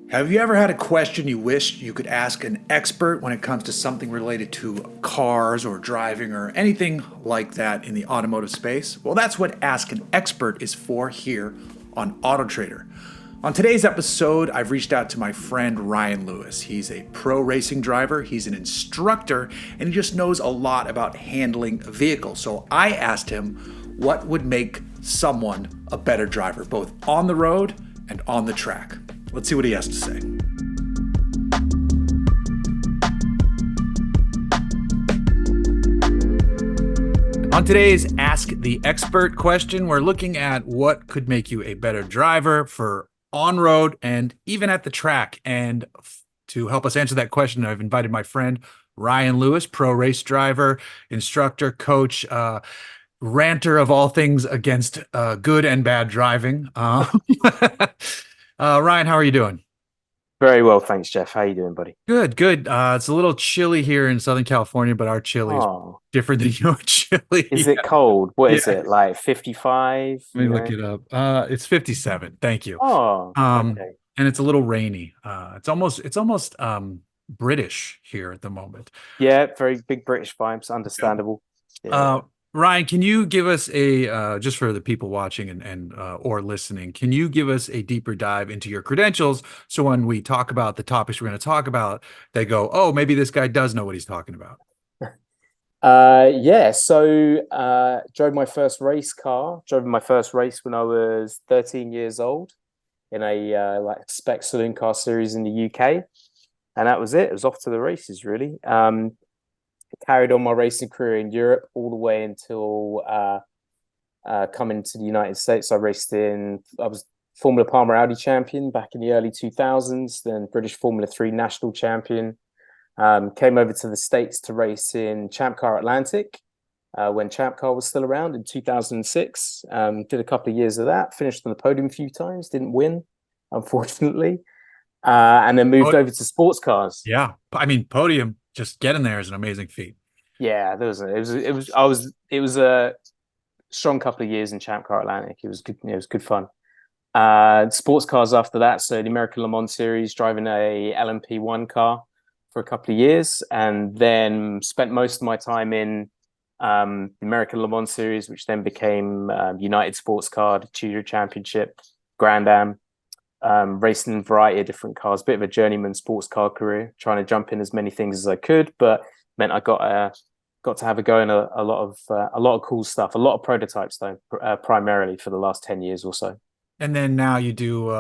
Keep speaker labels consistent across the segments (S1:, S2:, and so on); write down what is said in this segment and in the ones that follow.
S1: Have you ever had a question you wished you could ask an expert when it comes to something related to cars or driving or anything like that in the automotive space? Well, that's what Ask an Expert is for here on Autotrader. On today's episode, I've reached out to my friend Ryan Lewis. He's a pro racing driver, he's an instructor, and he just knows a lot about handling vehicles. So I asked him what would make someone a better driver, both on the road and on the track. Let's see what he has to say. On today's Ask the Expert question, we're looking at what could make you a better driver for on-road and even at the track. And to help us answer that question, I've invited my friend Ryan Lewis, pro race driver, instructor, coach, ranter of all things against good and bad driving. Ryan, how are you doing?
S2: Very well, thanks, Jeff. How you doing, buddy?
S1: Good, good. It's a little chilly here in Southern California, but our chili is
S2: Oh,
S1: different than your chili.
S2: is it cold? What
S1: Yeah,
S2: is it, like 55,
S1: let me look it up. It's 57. Thank you.
S2: Oh,
S1: Um,
S2: okay.
S1: and it's a little rainy. It's almost British here at the moment.
S2: Yeah, very big British vibes,
S1: Yeah.
S2: understandable. Yeah.
S1: Uh, Ryan, can you give us a just for the people watching and or listening, can you give us a deeper dive into your credentials so when we talk about the topics we're going to talk about, they go, oh, maybe this guy does know what he's talking about.
S2: Drove my first race car, drove my first race when I was 13 years old in a like spec saloon car series in the UK. And that was it. It was off to the races, really. Carried on my racing career in Europe all the way until coming to the United States. I was Formula Palmer Audi champion back in the early 2000s, then British Formula 3 national champion. Came over to the States to race in Champ Car Atlantic when Champ Car was still around in 2006. Did a couple of years of that, finished on the podium a few times, didn't win, unfortunately. And then moved
S1: Oh,
S2: over to sports cars.
S1: yeah. I mean, podium, just getting there is an amazing feat.
S2: Yeah, it was a strong couple of years in Champ Car Atlantic. It was good fun. Sports cars after that, so the American Le Mans Series, driving a LMP1 car for a couple of years, and then spent most of my time in the American Le Mans Series, which then became United Sports Car, the Tudor Championship, Grand Am, racing a variety of different cars. Bit of a journeyman sports car career, trying to jump in as many things as I could, but meant I got to have a go in a lot of cool stuff, a lot of prototypes though, primarily for the last 10 years or so.
S1: And then now you do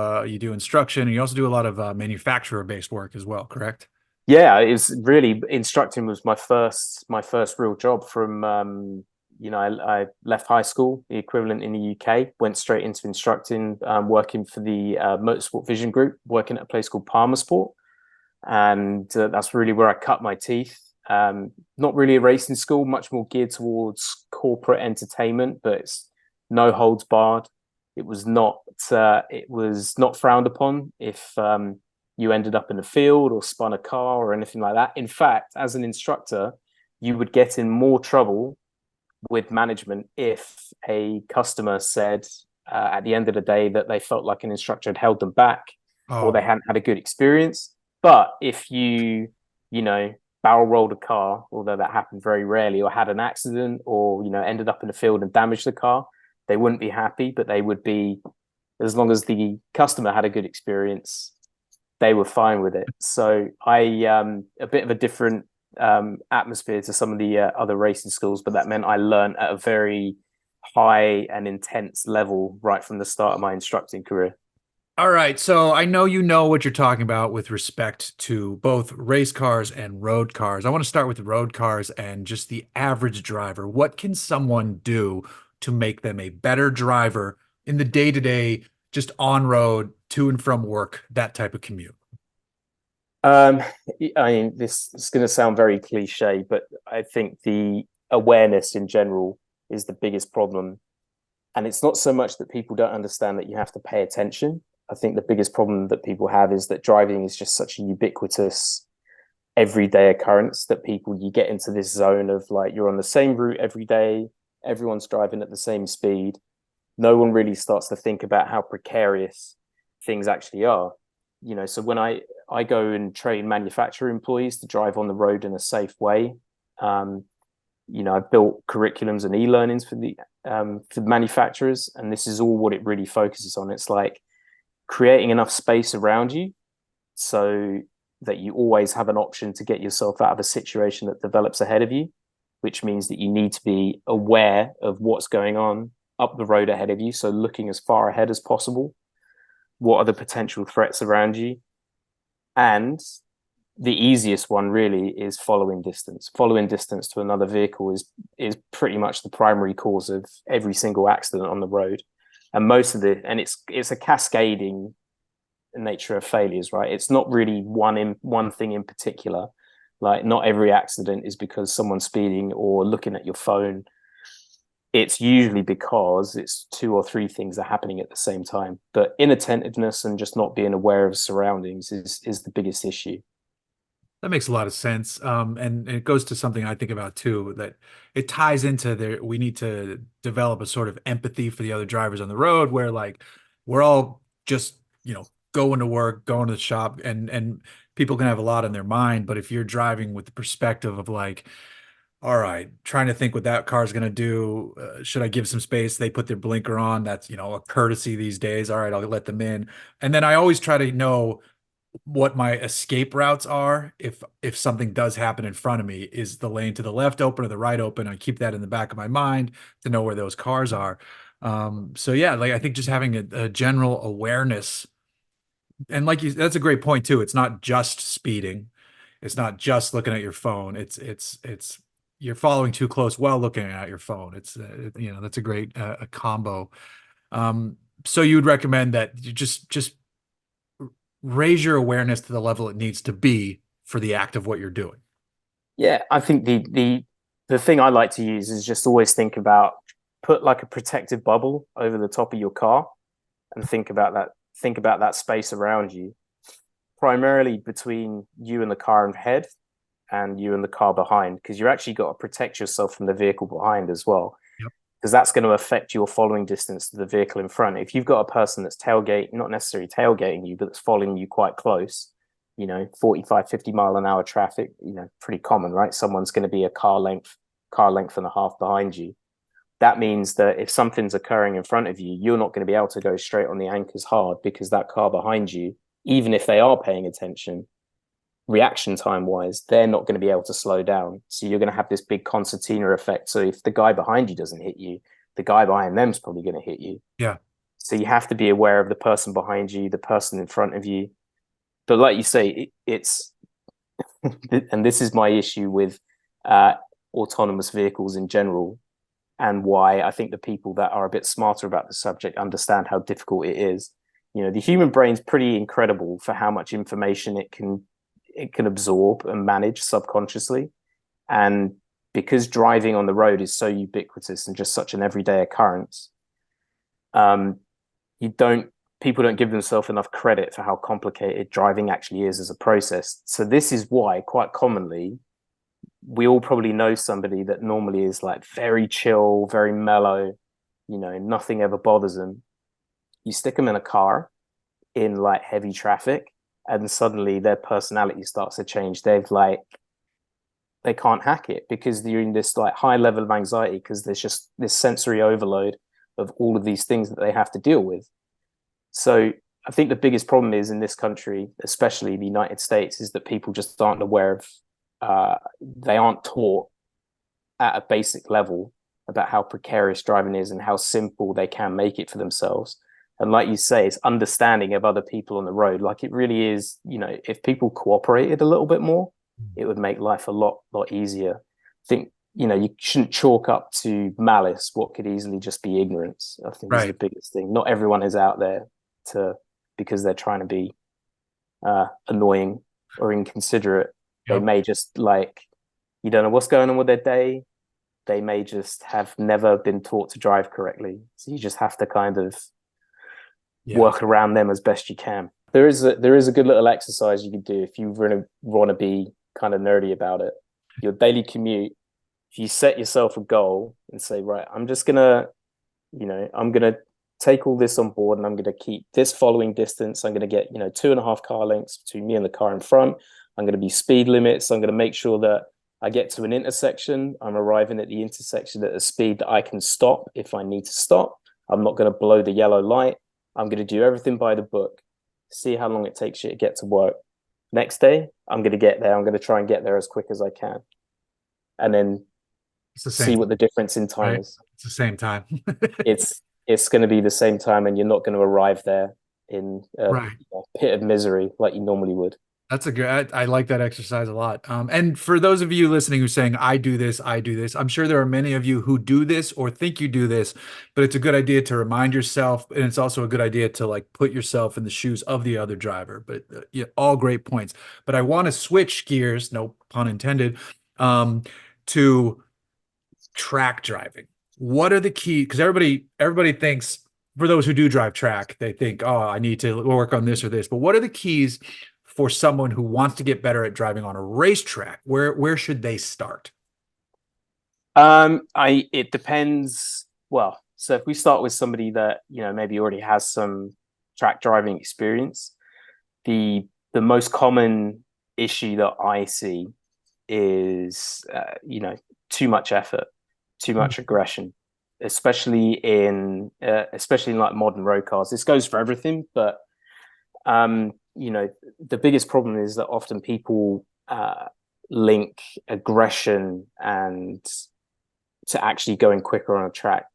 S1: instruction and you also do a lot of manufacturer based work as well, correct?
S2: Yeah, it was really instructing was my first real job from I left high school, the equivalent in the UK, went straight into instructing, working for the Motorsport Vision Group, working at a place called Palmer Sport, and that's really where I cut my teeth. Not really a racing school, much more geared towards corporate entertainment, but it's no holds barred. It was not frowned upon if you ended up in a field or spun a car or anything like that. In fact, as an instructor, you would get in more trouble with management if a customer said at the end of the day that they felt like an instructor had held them back or they
S1: Oh,
S2: hadn't had a good experience. But if you know, barrel rolled a car, although that happened very rarely, or had an accident or, ended up in the field and damaged the car, they wouldn't be happy, but they would be, as long as the customer had a good experience, they were fine with it. So a bit of a different atmosphere to some of the other racing schools, but that meant I learned at a very high and intense level right from the start of my instructing career.
S1: all right. So I know you know what you're talking about with respect to both race cars and road cars. I want to start with road cars and just the average driver. What can someone do to make them a better driver in the day-to-day, just on road, to and from work, that type of commute?
S2: Um, I mean, this is going to sound very cliche, but I think the awareness in general is the biggest problem. And it's not so much that people don't understand that you have to pay attention. I think the biggest problem that people have is that driving is just such a ubiquitous, everyday occurrence that you get into this zone of like you're on the same route every day, everyone's driving at the same speed. No one really starts to think about how precarious things actually are. So when I go and train manufacturer employees to drive on the road in a safe way, um, I've built curriculums and e-learnings for the manufacturers, and this is all what it really focuses on. It's like creating enough space around you so that you always have an option to get yourself out of a situation that develops ahead of you, which means that you need to be aware of what's going on up the road ahead of you. So looking as far ahead as possible, what are the potential threats around you? And the easiest one really is following distance. Following distance to another vehicle is pretty much the primary cause of every single accident on the road. And it's a cascading nature of failures, right? It's not really one thing in particular. Like not every accident is because someone's speeding or looking at your phone. It's usually because it's two or three things are happening at the same time. But inattentiveness and just not being aware of surroundings is the biggest issue.
S1: That makes a lot of sense. And it goes to something I think about too, that it ties into we need to develop a sort of empathy for the other drivers on the road where like we're all just, going to work, going to the shop, and people can have a lot on their mind. But if you're driving with the perspective of like, all right, trying to think what that car is going to do. Should I give some space? They put their blinker on. That's, a courtesy these days. All right, I'll let them in. And then I always try to know what my escape routes are. If something does happen in front of me, is the lane to the left open or the right open? I keep that in the back of my mind to know where those cars are. So yeah, like I think just having a general awareness, and like that's a great point too. It's not just speeding. It's not just looking at your phone. It's you're following too close while looking at your phone. It's that's a great a combo. So you would recommend that you just raise your awareness to the level it needs to be for the act of what you're doing.
S2: Yeah, I think the thing I like to use is just always put like a protective bubble over the top of your car and think about that space around you, primarily between you and the car ahead and you and the car behind, because you actually got to protect yourself from the vehicle behind as well,
S1: Yep.
S2: because that's going to affect your following distance to the vehicle in front. If you've got a person that's not necessarily tailgating you, but that's following you quite close, 45, 50 mile an hour traffic, pretty common, right? Someone's going to be a car length and a half behind you. That means that if something's occurring in front of you, you're not going to be able to go straight on the anchors hard, because that car behind you, even if they are paying attention, reaction time wise, they're not going to be able to slow down. So you're going to have this big concertina effect. So if the guy behind you doesn't hit you, the guy behind them's probably going to hit you.
S1: Yeah.
S2: So you have to be aware of the person behind you, the person in front of you. But like you say, it's and this is my issue with autonomous vehicles in general, and why I think the people that are a bit smarter about the subject understand how difficult it is. The human brain's pretty incredible for how much information it can absorb and manage subconsciously. And because driving on the road is so ubiquitous and just such an everyday occurrence, you don't people don't give themselves enough credit for how complicated driving actually is as a process. So this is why quite commonly we all probably know somebody that normally is like very chill, very mellow, nothing ever bothers them. You stick them in a car in like heavy traffic, and suddenly their personality starts to change. They can't hack it because they're in this like high level of anxiety, because there's just this sensory overload of all of these things that they have to deal with. So I think the biggest problem is in this country, especially the United States, is that people just aren't aware of, they aren't taught at a basic level about how precarious driving is and how simple they can make it for themselves. And like you say, it's understanding of other people on the road. Like it really is, if people cooperated a little bit more, it would make life a lot easier. I think, you shouldn't chalk up to malice what could easily just be ignorance. I think is the biggest thing. Not everyone is out there because they're trying to be annoying or inconsiderate. They may just you don't know what's going on with their day. They may just have never been taught to drive correctly. So you just have to kind of work around them as best you can. There is a good little exercise you can do if you really want to be kind of nerdy about it. Your daily commute, if you set yourself a goal and say, right, I'm just gonna, I'm gonna take all this on board, and I'm going to keep this following distance. I'm going to get, 2.5 car lengths between me and the car in front. I'm going to be speed limits. I'm going to make sure that I get to an intersection. I'm arriving at the intersection at a speed that I can stop if I need to stop. I'm not going to blow the yellow light. I'm going to do everything by the book, see how long it takes you to get to work. Next day, I'm going to get there. I'm going to try and get there as quick as I can. And then
S1: It's the
S2: see
S1: same,
S2: what the difference in time
S1: right?
S2: is.
S1: It's the same time.
S2: It's going to be the same time, and you're not going to arrive there in a
S1: Right.
S2: pit of misery like you normally would.
S1: That's a good, I like that exercise a lot. And for those of you listening who's saying, I do this, I do this, I'm sure there are many of you who do this or think you do this, but it's a good idea to remind yourself. And it's also a good idea to like put yourself in the shoes of the other driver. But yeah, all great points. But I want to switch gears, no pun intended, to track driving. What are the key? Because everybody thinks, for those who do drive track, they think, oh, I need to work on this or this. But what are the keys for someone who wants to get better at driving on a racetrack? Where should they start?
S2: It depends. Well, so if we start with somebody that, maybe already has some track driving experience, the most common issue that I see is too much effort, too much aggression, especially in like modern road cars. This goes for everything, but the biggest problem is that often people link aggression and to actually going quicker on a track.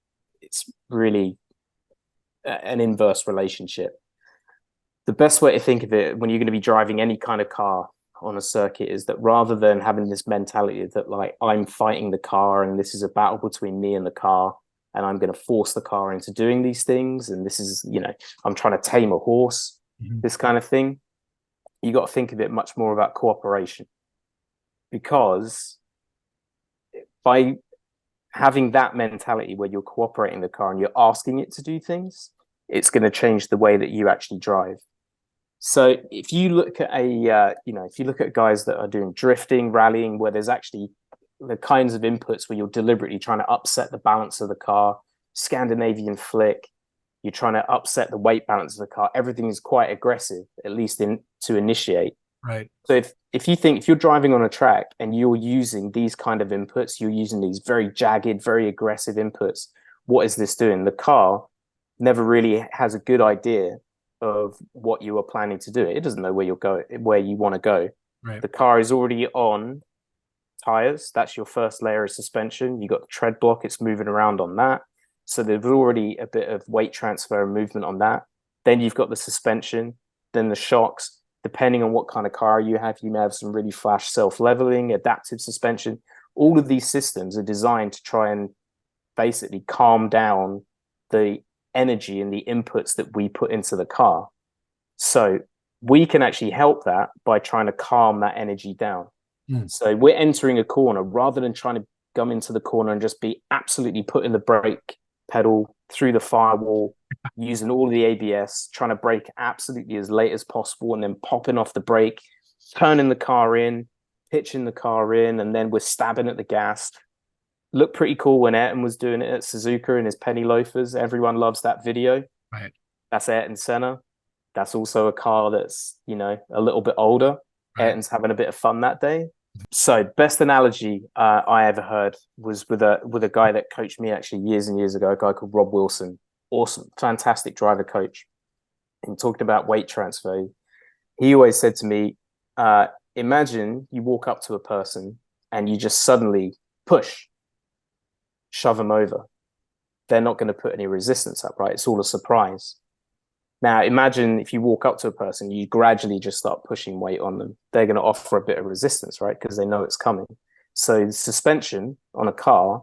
S2: It's really an inverse relationship. The best way to think of it when you're going to be driving any kind of car on a circuit is that rather than having this mentality that like I'm fighting the car and this is a battle between me and the car and I'm going to force the car into doing these things and this is, I'm trying to tame a horse, this kind of thing, you got to think of it much more about cooperation, because by having that mentality where you're cooperating the car and you're asking it to do things, it's going to change the way that you actually drive. So if you look at if you look at guys that are doing drifting, rallying, where there's actually the kinds of inputs where you're deliberately trying to upset the balance of the car, Scandinavian flick, you're trying to upset the weight balance of the car, everything is quite aggressive, at least to initiate.
S1: Right.
S2: So if you're driving on a track and you're using these kind of inputs, you're using these very jagged, very aggressive inputs, what is this doing? The car never really has a good idea of what you are planning to do. It doesn't know where where you want to go.
S1: Right.
S2: The car is already on tires. That's your first layer of suspension. You got the tread block. It's moving around on that. So there's already a bit of weight transfer and movement on that. Then you've got the suspension, then the shocks. Depending on what kind of car you may have some really flash self-leveling, adaptive suspension. All of these systems are designed to try and basically calm down the energy and the inputs that we put into the car. So we can actually help that by trying to calm that energy down. So we're entering a corner rather than trying to come into the corner and just be absolutely putting the brake pedal through the firewall, using all of the ABS, trying to brake absolutely as late as possible and then popping off the brake, turning the car in, pitching the car in, and then we're stabbing at the gas. Looked pretty cool when Ayrton was doing it at Suzuka in his penny loafers. Everyone loves that video.
S1: Right.
S2: That's Ayrton Senna. That's also a car that's, a little bit older. Right. Ayrton's having a bit of fun that day. So best analogy I ever heard was with a guy that coached me actually years and years ago, a guy called Rob Wilson. Awesome, fantastic driver coach. And talking about weight transfer, he always said to me, imagine you walk up to a person and you just suddenly shove them over. They're not going to put any resistance up, right? It's all a surprise. Now, imagine if you walk up to a person, you gradually just start pushing weight on them. They're going to offer a bit of resistance, right? Because they know it's coming. So the suspension on a car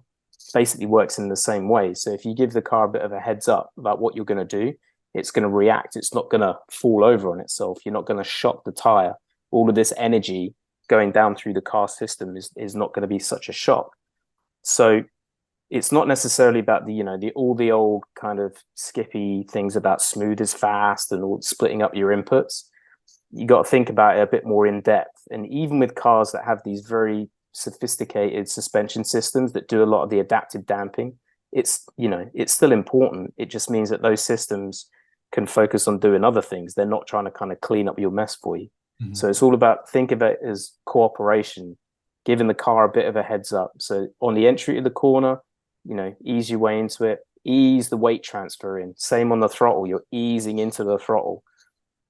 S2: basically works in the same way. So if you give the car a bit of a heads up about what you're going to do, it's going to react. It's not going to fall over on itself. You're not going to shock the tire. All of this energy going down through the car system is not going to be such a shock. So it's not necessarily about all the old kind of skippy things about smooth as fast and all splitting up your inputs. You got to think about it a bit more in depth. And even with cars that have these very sophisticated suspension systems that do a lot of the adaptive damping, it's, it's still important. It just means that those systems can focus on doing other things. They're not trying to kind of clean up your mess for you.
S1: Mhm.
S2: So it's all about, think of it as cooperation, giving the car a bit of a heads up. So on the entry to the corner, ease your way into it, ease the weight transfer in. Same on the throttle, you're easing into the throttle.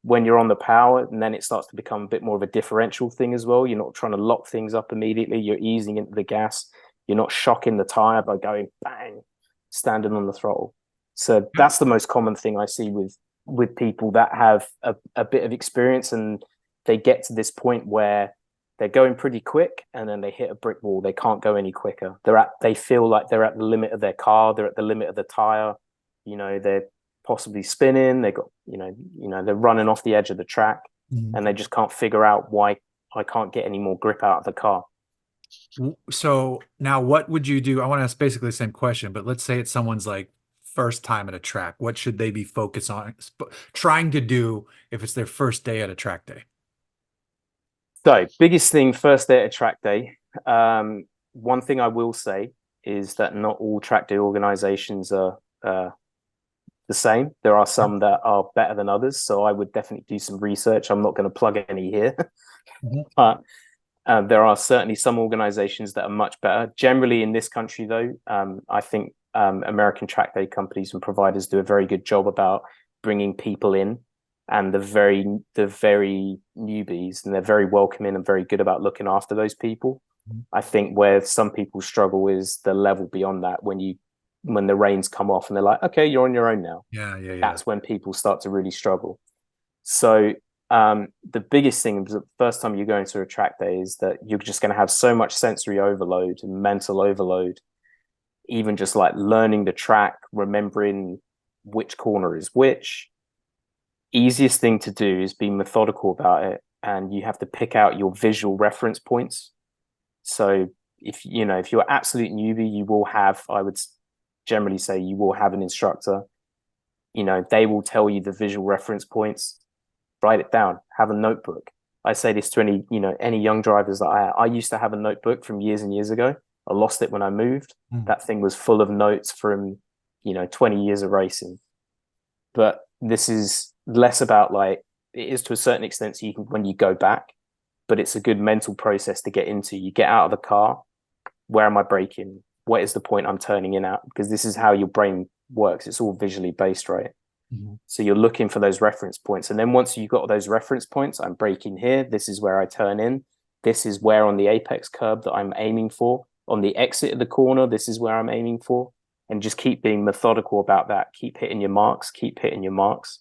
S2: When you're on the power, and then it starts to become a bit more of a differential thing as well. You're not trying to lock things up immediately. You're easing into the gas. You're not shocking the tire by going bang, standing on the throttle. So
S1: Yeah.
S2: that's the most common thing I see with people that have a bit of experience, and they get to this point where they're going pretty quick and then they hit a brick wall. They can't go any quicker. They feel like they're at the limit of their car. They're at the limit of the tire. They're possibly spinning. They got, they're running off the edge of the track,
S1: Mhm.
S2: and they just can't figure out why I can't get any more grip out of the car.
S1: So now what would you do? I want to ask basically the same question, but let's say it's someone's like first time at a track. What should they be focused on trying to do if it's their first day at a track day?
S2: So, biggest thing first day at a track day. One thing I will say is that not all track day organizations are the same. There are some that are better than others. So, I would definitely do some research. I'm not going to plug any here,
S1: Mhm.
S2: but there are certainly some organizations that are much better. Generally, in this country, though, I think American track day companies and providers do a very good job about bringing people in, and the very newbies, and they're very welcoming and very good about looking after those people. I think where some people struggle is the level beyond that, when the reins come off and they're like, okay, you're on your own now.
S1: Yeah, yeah, yeah.
S2: That's when people start to really struggle. So the biggest thing the first time you go into a track day is that you're just going to have so much sensory overload and mental overload, even just like learning the track, remembering which corner is which. Easiest thing to do is be methodical about it, and you have to pick out your visual reference points. So if you're absolute newbie, you will have, I would generally say, you will have an instructor. They will tell you the visual reference points. Write it down, have a notebook. I say this to any young drivers that I used to have a notebook from years and years ago. I lost it when I moved.
S1: Mm.
S2: That thing was full of notes from 20 years of racing. But this is less about, like, it is to a certain extent, so you can, when you go back, but it's a good mental process to get into. You get out of the car. Where am I braking? What is the point I'm turning in at? Because this is how your brain works. It's all visually based, right?
S1: Mhm.
S2: So you're looking for those reference points. And then once you've got those reference points, I'm braking here. This is where I turn in. This is where on the apex curb that I'm aiming for. On the exit of the corner, this is where I'm aiming for. And just keep being methodical about that. Keep hitting your marks, keep hitting your marks.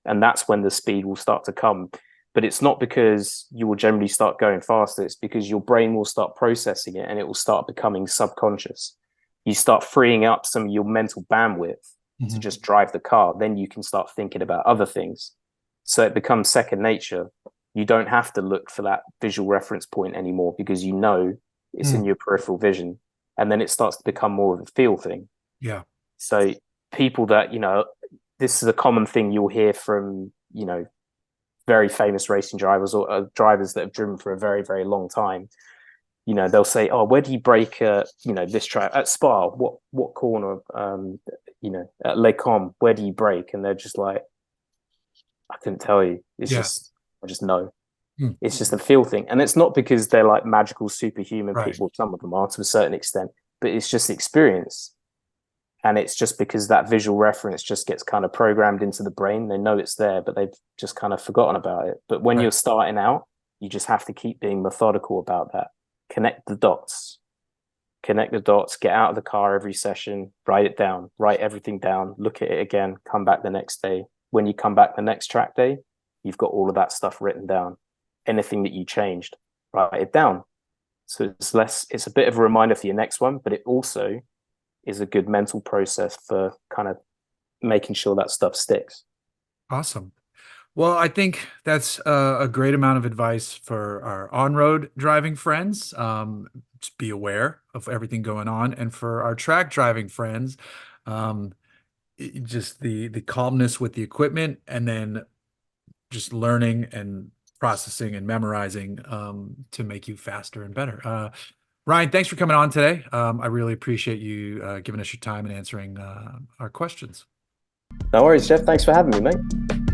S2: And that's when the speed will start to come. But it's not because you will generally start going faster. It's because your brain will start processing it, and it will start becoming subconscious. You start freeing up some of your mental bandwidth to
S1: Mhm.
S2: just drive the car. Then you can start thinking about other things. So it becomes second nature. You don't have to look for that visual reference point anymore, because it's in
S1: Mm.
S2: your peripheral vision. And then it starts to become more of a feel thing.
S1: Yeah.
S2: So people that, this is a common thing you'll hear from, very famous racing drivers, or drivers that have driven for a very, very long time. They'll say, "Oh, where do you brake? This track at Spa. What corner? At Les Combes, where do you brake?" And they're just like, "I couldn't tell you.
S1: Yeah.
S2: I just know.
S1: Mm.
S2: It's just a feel thing." And it's not because they're like magical superhuman
S1: Right.
S2: people. Some of them are to a certain extent, but it's just experience. And it's just because that visual reference just gets kind of programmed into the brain. They know it's there, but they've just kind of forgotten about it. But when
S1: Right.
S2: you're starting out, you just have to keep being methodical about that. Connect the dots. Connect the dots. Get out of the car every session. Write it down. Write everything down. Look at it again. Come back the next day. When you come back the next track day, you've got all of that stuff written down. Anything that you changed, write it down. So it's a bit of a reminder for your next one, but it also is a good mental process for kind of making sure that stuff sticks.
S1: Awesome. Well, I think that's a great amount of advice for our on-road driving friends. Just be aware of everything going on, and for our track driving friends, um, just the calmness with the equipment, and then just learning and processing and memorizing to make you faster and better. Ryan, thanks for coming on today. I really appreciate you giving us your time and answering our questions.
S2: No worries, Jeff. Thanks for having me, mate.